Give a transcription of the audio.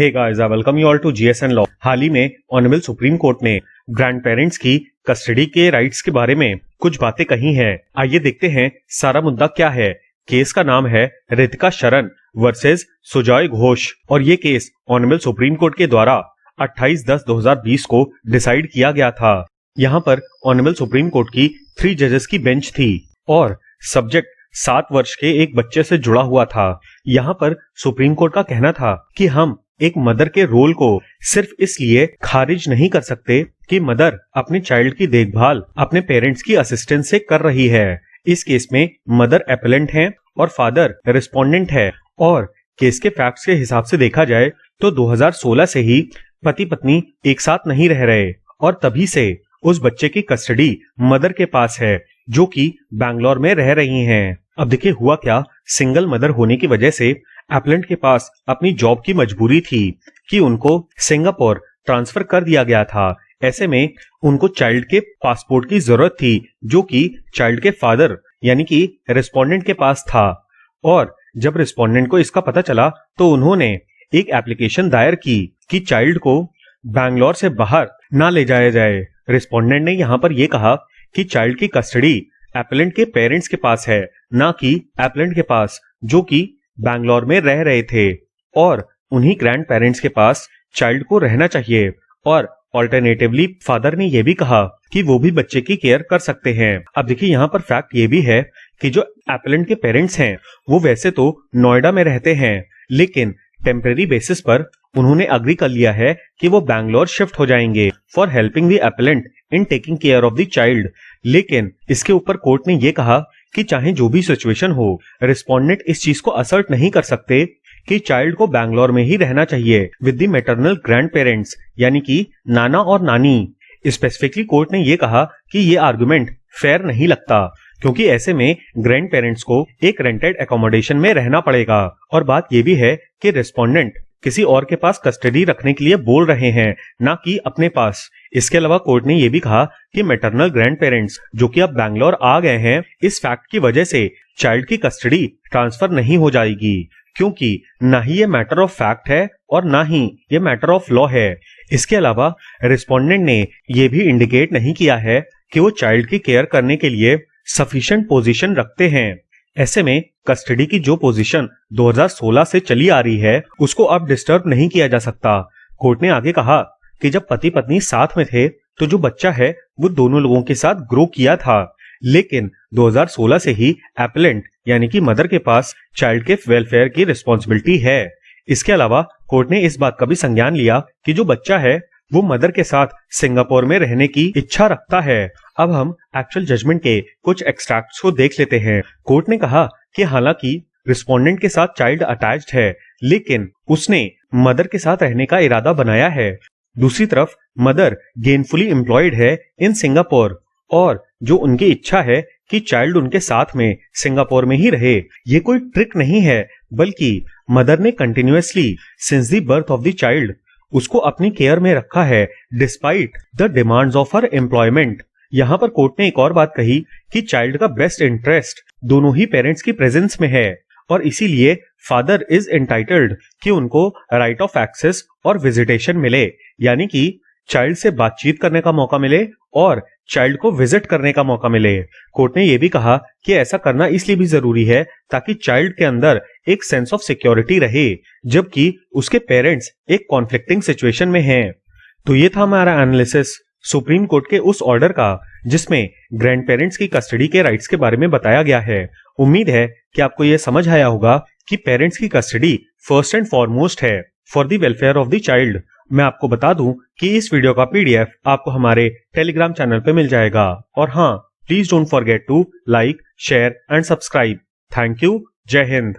Hey guys, I welcome you all to GSN law. हाल ही में ऑनरेबल सुप्रीम कोर्ट ने ग्रैंड पेरेंट्स की कस्टडी के राइट्स के बारे में कुछ बातें कही हैं। आइए देखते हैं सारा मुद्दा क्या है। केस का नाम है रितिका शरण वर्सेस सुजॉय घोष और ये केस ऑनरेबल सुप्रीम कोर्ट के द्वारा 28/10/2020 को डिसाइड किया गया था। यहाँ पर ऑनरेबल सुप्रीम कोर्ट की 3 जजेस की बेंच थी और सब्जेक्ट 7 वर्ष के एक बच्चे से जुड़ा हुआ था। यहाँ पर सुप्रीम कोर्ट का कहना था कि हम एक मदर के रोल को सिर्फ इसलिए खारिज नहीं कर सकते कि मदर अपने चाइल्ड की देखभाल अपने पेरेंट्स की असिस्टेंस से कर रही है। इस केस में मदर एपेलेंट है और फादर रिस्पोंडेंट है और केस के फैक्ट्स के हिसाब से देखा जाए तो 2016 से ही पति पत्नी एक साथ नहीं रह रहे और तभी से उस बच्चे की कस्टडी मदर के पास है जो कि बैंगलोर में रह रही हैं। अब देखिए हुआ क्या, सिंगल मदर होने की वजह से एपेलेंट के पास अपनी जॉब की मजबूरी थी कि उनको सिंगापुर ट्रांसफर कर दिया गया था। ऐसे में उनको चाइल्ड के पासपोर्ट की जरूरत थी जो कि चाइल्ड के फादर यानी कि रिस्पोंडेंट के पास था। और जब रिस्पोंडेंट को इसका पता चला तो उन्होंने एक एप्लीकेशन दायर की कि चाइल्ड को बैंगलोर से बाहर ना ले जाया जाए। रिस्पोंडेंट ने यहाँ पर यह कहा कि चाइल्ड की कस्टडी एपेलेंट के पेरेंट्स के पास है, ना कि एपेलेंट के पास जो कि बैंगलोर में रह रहे थे और उन्हीं ग्रैंड पेरेंट्स के पास चाइल्ड को रहना चाहिए। और ऑल्टरनेटिवली फादर ने यह भी कहा कि वो भी बच्चे की केयर कर सकते हैं। अब देखिए यहाँ पर फैक्ट ये भी है कि जो एपेलेंट के पेरेंट्स हैं वो वैसे तो नोएडा में रहते हैं, लेकिन टेम्परेरी बेसिस पर उन्होंने अग्री कर लिया है कि वो बैंगलोर शिफ्ट हो जाएंगे for helping the appellant in taking care of the child. लेकिन इसके ऊपर कोर्ट ने ये कहा कि चाहे जो भी सिचुएशन हो, रिस्पोंडेंट इस चीज को असर्ट नहीं कर सकते कि चाइल्ड को बैंगलोर में ही रहना चाहिए with the maternal grand parents यानी कि नाना और नानी। स्पेसिफिकली कोर्ट ने ये कहा कि ये आर्गुमेंट फेयर नहीं लगता क्योंकि ऐसे में ग्रैंड पेरेंट्स को एक रेंटेड एकोमोडेशन में रहना पड़ेगा। और बात ये भी है कि रिस्पोंडेंट किसी और के पास कस्टडी रखने के लिए बोल रहे हैं, ना कि अपने पास। इसके अलावा कोर्ट ने यह भी कहा कि मैटरनल ग्रैंड पेरेंट्स जो कि अब बैंगलोर आ गए हैं, इस फैक्ट की वजह से चाइल्ड की कस्टडी ट्रांसफर नहीं हो जाएगी क्योंकि ना ही ये मैटर ऑफ फैक्ट है और ना ही ये मैटर ऑफ लॉ है। इसके अलावा रिस्पोंडेंट ने यह भी इंडिकेट नहीं किया है कि वो चाइल्ड की केयर करने के लिए सफिशिएंट पोजीशन रखते हैं। ऐसे में कस्टडी की जो पोजीशन 2016 से चली आ रही है उसको अब डिस्टर्ब नहीं किया जा सकता। कोर्ट ने आगे कहा कि जब पति पत्नी साथ में थे तो जो बच्चा है वो दोनों लोगों के साथ ग्रो किया था, लेकिन 2016 से ही एपेलेंट यानी कि मदर के पास चाइल्ड के वेलफेयर की रिस्पॉन्सिबिलिटी है। इसके अलावा कोर्ट ने इस बात का भी संज्ञान लिया कि जो बच्चा है वो मदर के साथ सिंगापुर में रहने की इच्छा रखता है। अब हम एक्चुअल जजमेंट के कुछ एक्सट्रैक्ट्स को देख लेते हैं। कोर्ट ने कहा कि हालांकि रिस्पोंडेंट के साथ चाइल्ड अटैच्ड है, लेकिन उसने मदर के साथ रहने का इरादा बनाया है। दूसरी तरफ मदर गेनफुली एम्प्लॉयड है इन सिंगापुर और जो उनकी इच्छा है कि चाइल्ड उनके साथ में सिंगापुर में ही रहे। ये कोई ट्रिक नहीं है, बल्कि मदर ने continuously since the birth of the child उसको अपनी केयर में रखा है despite the demands of her employment. यहाँ पर कोर्ट ने एक और बात कही कि चाइल्ड का बेस्ट इंटरेस्ट दोनों ही पेरेंट्स की प्रेजेंस में है और इसीलिए फादर इज एंटाइटल्ड कि उनको राइट ऑफ एक्सेस और विजिटेशन मिले, यानी कि चाइल्ड से बातचीत करने का मौका मिले और चाइल्ड को विजिट करने का मौका मिले। कोर्ट ने यह भी कहा कि ऐसा करना इसलिए भी जरूरी है ताकि चाइल्ड के अंदर एक सेंस ऑफ सिक्योरिटी रहे जबकि उसके पेरेंट्स एक कॉन्फ्लिक्टिंग सिचुएशन में हैं। तो ये था हमारा एनालिसिस सुप्रीम कोर्ट के उस ऑर्डर का जिसमें ग्रैंड पेरेंट्स की कस्टडी के राइट्स के बारे में बताया गया है। उम्मीद है कि आपको यह समझ आया होगा कि पेरेंट्स की कस्टडी फर्स्ट एंड फॉरमोस्ट है for the welfare of the child. मैं आपको बता दूं कि इस वीडियो का पीडीएफ आपको हमारे टेलीग्राम चैनल पे मिल जाएगा। और हाँ, please don't forget to like, share and subscribe. Thank you. जय हिंद।